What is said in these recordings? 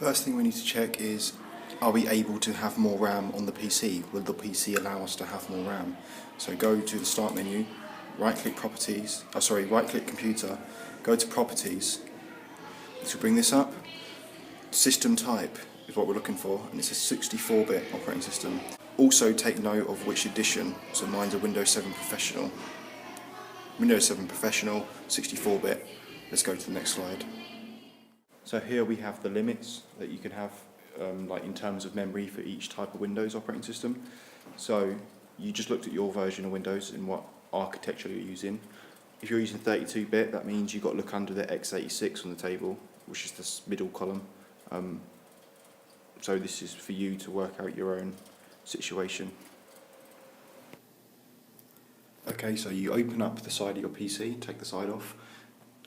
First thing we need to check is, are we able to have more RAM on the PC? Will the PC allow us to have more RAM? So go to the Start menu, right-click Properties, right-click Computer, go to Properties. This will bring this up. System type is what we're looking for, and it's a 64-bit operating system. Also take note of which edition. So mine's a Windows 7 Professional. Windows 7 Professional, 64-bit. Let's go to the next slide. So here we have the limits that you can have like in terms of memory for each type of Windows operating system. So you just looked at your version of Windows and what architecture you're using. If you're using 32-bit, that means you've got to look under the x86 on the table, which is this middle column. So this is for you to work out your own situation. Okay, so you open up the side of your PC, take the side off,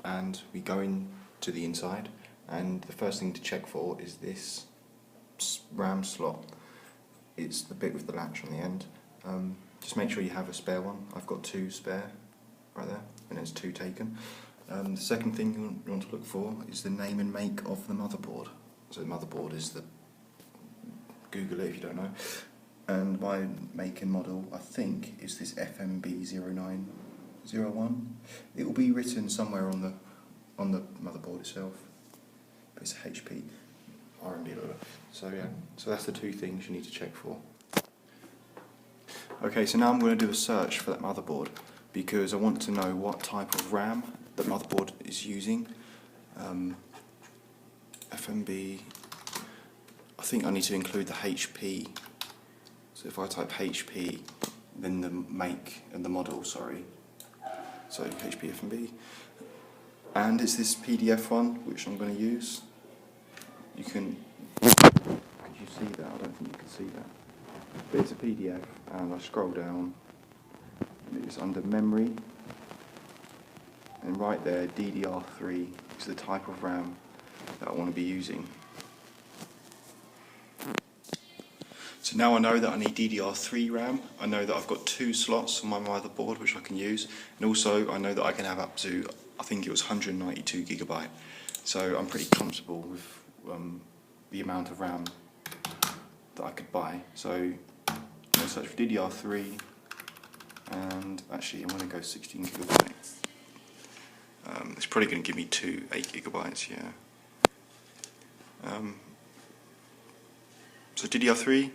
and we go into the inside. And the first thing to check for is this RAM slot. It's the bit with the latch on the end. Just make sure you have a spare one. I've got 2 spare right there, and there's 2 taken. The second thing you want to look for is the name and make of the motherboard. So the motherboard is the, Google it if you don't know. And my make and model, I think, is this FMB0901. It will be written somewhere on the motherboard itself. But it's HP R&D loader. So yeah, so that's the 2 things you need to check for. Okay, so now I'm going to do a search for that motherboard because I want to know what type of RAM that motherboard is using. FMB, I think I need to include the HP. So if I type HP, then the make and the model, sorry. So HP FMB. And it's this PDF one, which I'm going to use. You can, could you see that? I don't think you can see that. But it's a PDF, and I scroll down, and it's under memory, and right there, DDR3 is the type of RAM that I want to be using. So now I know that I need DDR3 RAM, I know that I've got 2 slots on my motherboard which I can use, and also I know that I can have up to, I think it was 192 gigabyte. So I'm pretty comfortable with the amount of RAM that I could buy. So I'm going to search for DDR3, and actually I'm going to go 16 gigabyte. It's probably going to give me 2 8 gigabytes, yeah. So DDR3,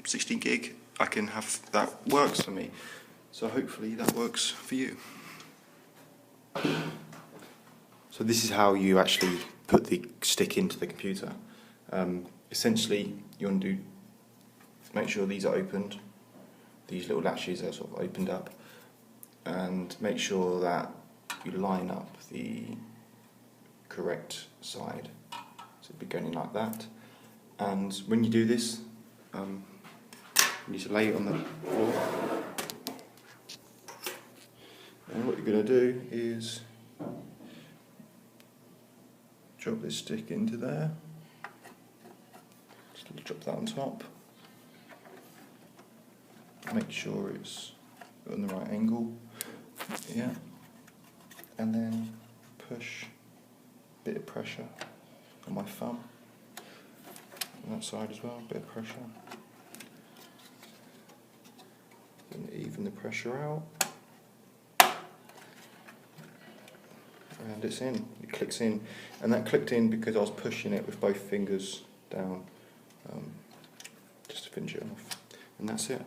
16 gig, I can have, that works for me. So hopefully that works for you. So this is how you actually put the stick into the computer. Essentially, you want to make sure these are opened. These little latches are sort of opened up, and make sure that you line up the correct side. So it'd be going in like that. And when you do this, you need to lay it on the floor. And what you're going to do is drop this stick into there. Just drop that on top. Make sure it's on the right angle. Yeah. And then push a bit of pressure on my thumb. On that side as well, a bit of pressure. And even the pressure out. And it's in, it clicks in. And that clicked in because I was pushing it with both fingers down, just to finish it off. And that's it.